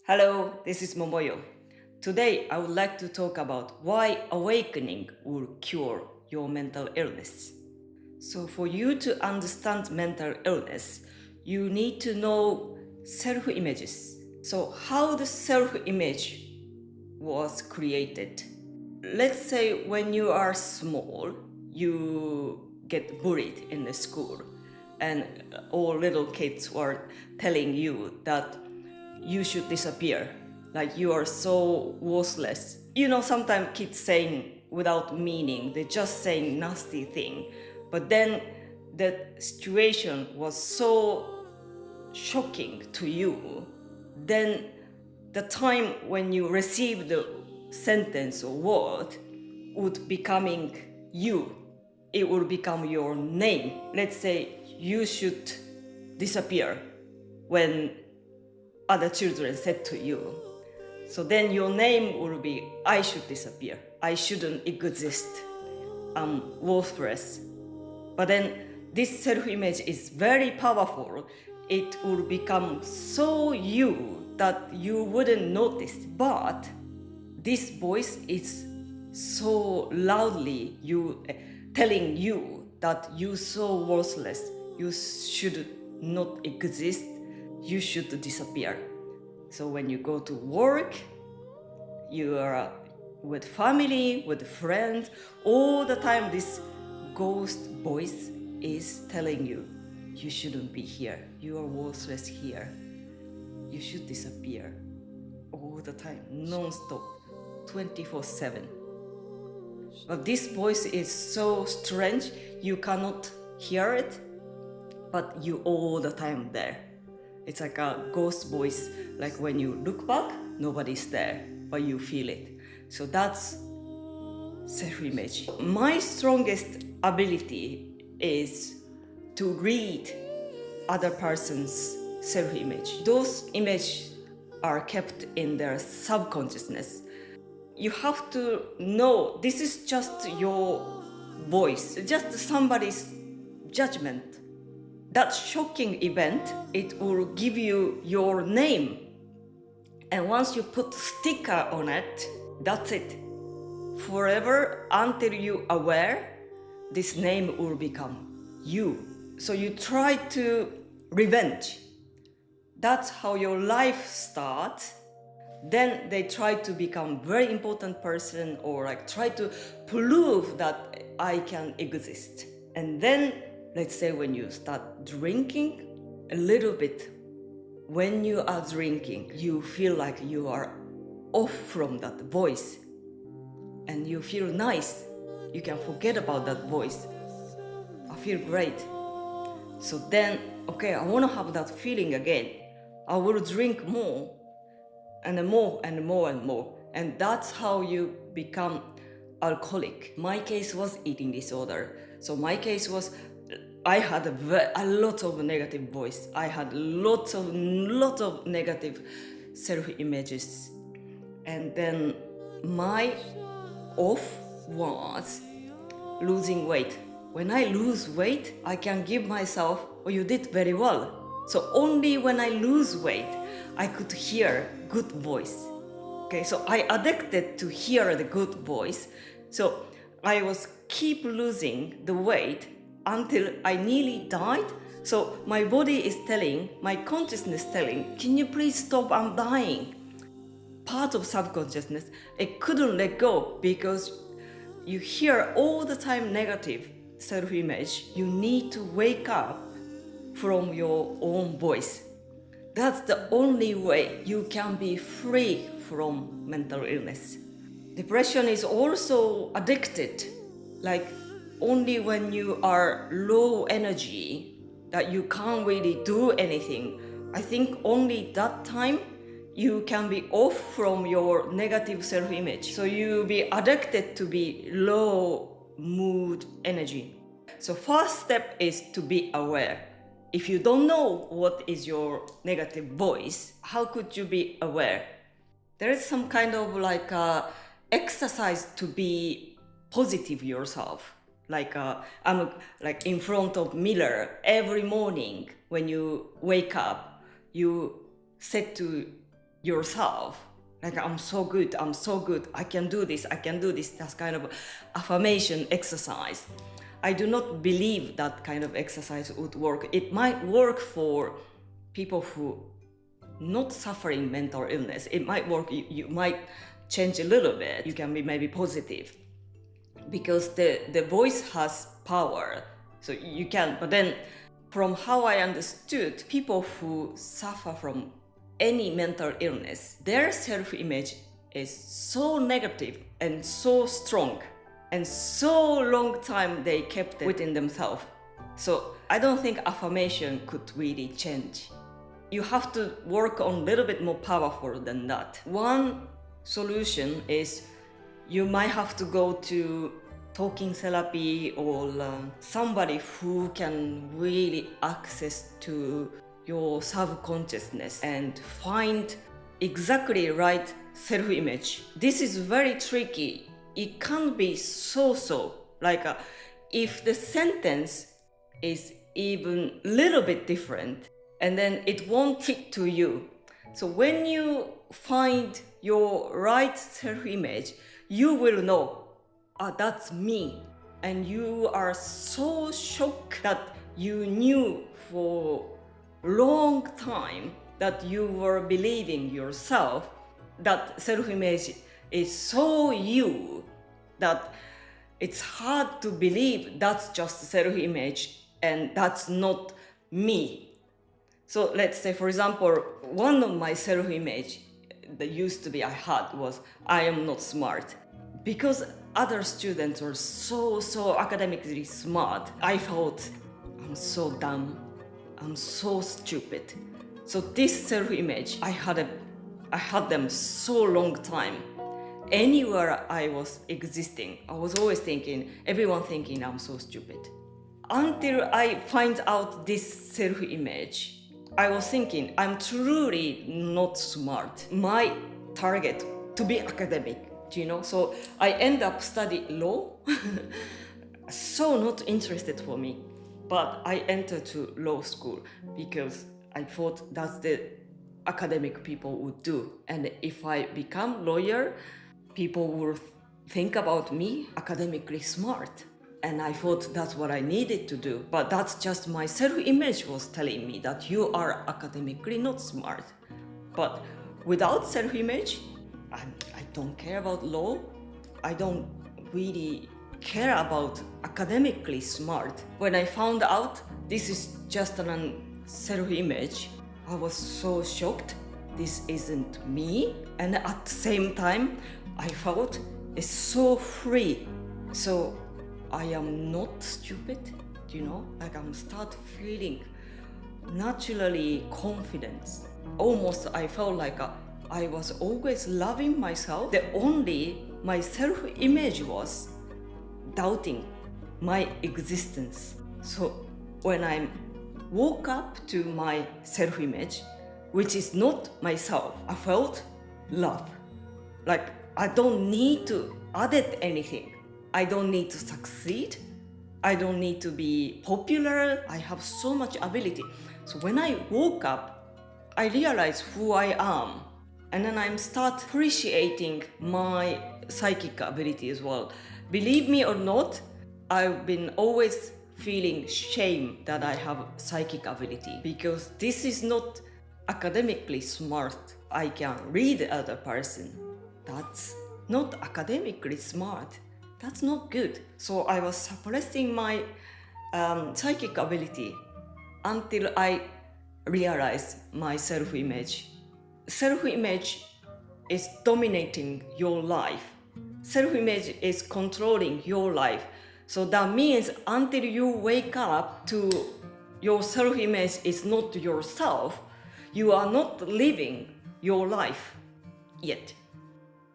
Hello, this is Momoyo. Today I would like to talk about why awakening will cure your mental illness. So for you to understand mental illness, you need to know self-images. So how the self-image was created. Let's say when you are small, you get bullied in the school and all little kids were telling you that you should disappear, like you are so worthless. Sometimes kids saying without meaning, they're just saying nasty thing. But then the situation was so shocking to you, then the time when you receive the sentence or word would becoming you. It will become your name. Let's say you should disappear when other children said to you. So then your name will be, I should disappear. I shouldn't exist. I'm worthless. But then this self-image is very powerful. It will become so you that you wouldn't notice. But this voice is so loudly telling you that you're so worthless. You should not exist. You should disappear. So when you go to work, you are with family, with friends, all the time this ghost voice is telling you, you shouldn't be here. You are worthless here. You should disappear. All the time, non-stop, 24/7. But this voice is so strange, you cannot hear it, but you all the time there. It's like a ghost voice, like when you look back, nobody's there, but you feel it. So that's self-image. My strongest ability is to read other person's self-image. Those images are kept in their subconsciousness. You have to know this is just your voice, just somebody's judgment. That shocking event, it will give you your name. And once you put sticker on it, that's it. Forever, until you're aware, this name will become you. So you try to revenge. That's how your life starts. Then they try to become very important person or like try to prove that I can exist. And then let's say when you start drinking a little bit, when you are drinking, you feel like you are off from that voice and you feel nice. You can forget about that voice. I feel great. So then, okay, I want to have that feeling again. I will drink more and more and more and more. And that's how you become alcoholic. My case was eating disorder. So my case was I had a lot of negative voice. I had lot of negative self-images. And then my off was losing weight. When I lose weight, I can give myself, oh, you did very well. So only when I lose weight, I could hear good voice. Okay, so I addicted to hear the good voice. So I was keep losing the weight until I nearly died. So my body is telling, my consciousness telling, can you please stop, I'm dying. Part of subconsciousness, it couldn't let go because you hear all the time negative self-image. You need to wake up from your own voice. That's the only way you can be free from mental illness. Depression is also addicted, like only when you are low energy that you can't really do anything. I think only that time you can be off from your negative self-image. So you'll be addicted to be low mood energy. So first step is to be aware. If you don't know what is your negative voice, how could you be aware? There is some kind of like exercise to be positive yourself. Like I'm like in front of mirror every morning when you wake up, you said to yourself. Like, I'm so good, I can do this, that's kind of affirmation exercise. I do not believe that kind of exercise would work. It might work for people who not suffering mental illness. It might work, you might change a little bit. You can be maybe positive because the voice has power. So you can, but then from how I understood, people who suffer from any mental illness, their self-image is so negative and so strong, and so long time they kept it within themselves. So I don't think affirmation could really change. You have to work on a little bit more powerful than that. One solution is you might have to go to talking therapy or somebody who can really access to your subconsciousness and find exactly right self-image. This is very tricky. It can't be so. Like if the sentence is even a little bit different, and then it won't fit to you. So when you find your right self-image, you will know, that's me. And you are so shocked that you knew for a long time that you were believing yourself, that self-image is so you that it's hard to believe that's just self-image and that's not me. So let's say, for example, one of my self-image that used to be I had was I am not smart. Because other students were so academically smart, I thought I'm so dumb, I'm so stupid. So this self-image, I had them so long time. Anywhere I was existing, I was always thinking, everyone thinking I'm so stupid. Until I find out this self-image, I was thinking I'm truly not smart. My target to be academic, so I end up studying law. So not interested for me, but I entered to law school because I thought that's the academic people would do. And if I become lawyer, people will think about me academically smart. And I thought that's what I needed to do. But that's just my self-image was telling me that you are academically not smart. But without self-image, I don't care about law. I don't really care about academically smart. When I found out this is just a self-image, I was so shocked. This isn't me. And at the same time, I felt it's so free. So I am not stupid, like I'm start feeling naturally confident. Almost I felt like I was always loving myself. The only my self-image was doubting my existence. So when I woke up to my self-image, which is not myself, I felt love. Like I don't need to add anything. I don't need to succeed. I don't need to be popular. I have so much ability. So when I woke up, I realized who I am. And then I start appreciating my psychic ability as well. Believe me or not, I've been always feeling shame that I have psychic ability because this is not academically smart. I can read the other person. That's not academically smart. That's not good. So I was suppressing my psychic ability until I realized my self-image. Self-image is dominating your life. Self-image is controlling your life. So that means until you wake up to your self-image is not yourself, you are not living your life yet.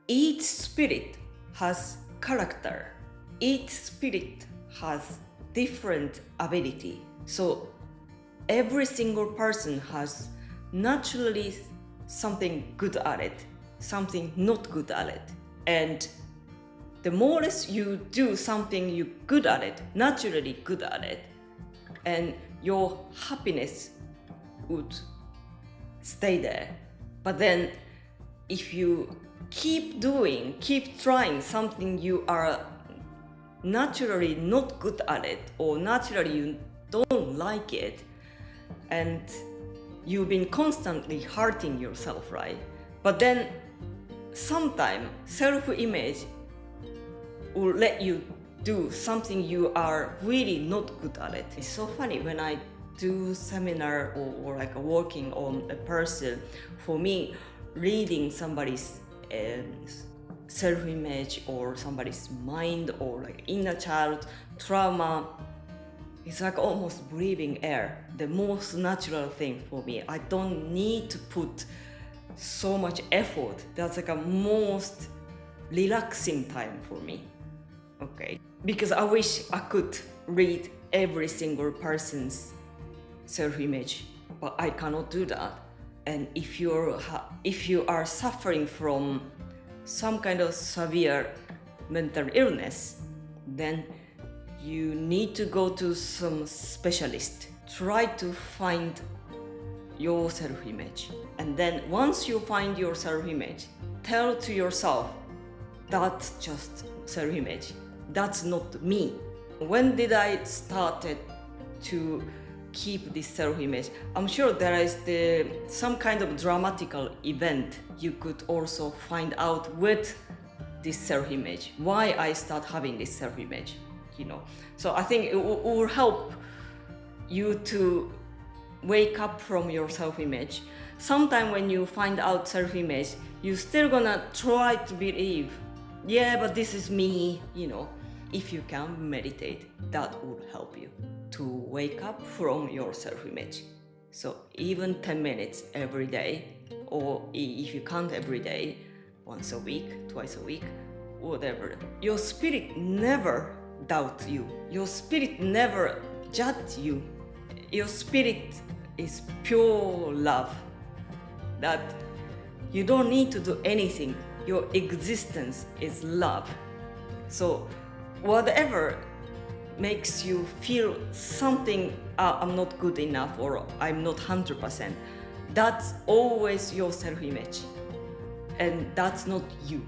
Each spirit has character. Each spirit has different ability. So every single person has naturally something good at it, something not good at it. And the more you do something you're good at it, naturally good at it, and your happiness would stay there. But then if you keep trying something you are naturally not good at it, or naturally you don't like it, and you've been constantly hurting yourself, right? But then sometimes self-image will let you do something you are really not good at it. It's so funny when I do seminar or like working on a person. For me, reading somebody's self-image or somebody's mind or like inner child trauma, it's like almost breathing air, the most natural thing for me. I don't need to put so much effort. That's like a most relaxing time for me. Okay, because I wish I could read every single person's self-image, but I cannot do that. And if you are suffering from some kind of severe mental illness, then you need to go to some specialist. Try to find your self-image, and then once you find your self-image, tell to yourself, that's just self-image, that's not me. When did I started to keep this self-image? I'm sure there is some kind of dramatical event you could also find out with this self-image, why I start having this self-image, So I think it will help you to wake up from your self-image. Sometime when you find out self-image, you're still gonna try to believe, yeah, but this is me, If you can meditate, that would help you to wake up from your self-image. So even 10 minutes every day, or if you can't every day, once a week, twice a week, whatever. Your spirit never doubts you. Your spirit never judges you. Your spirit is pure love. That you don't need to do anything. Your existence is love. So whatever makes you feel something, I'm not good enough or I'm not 100%, that's always your self-image. And that's not you.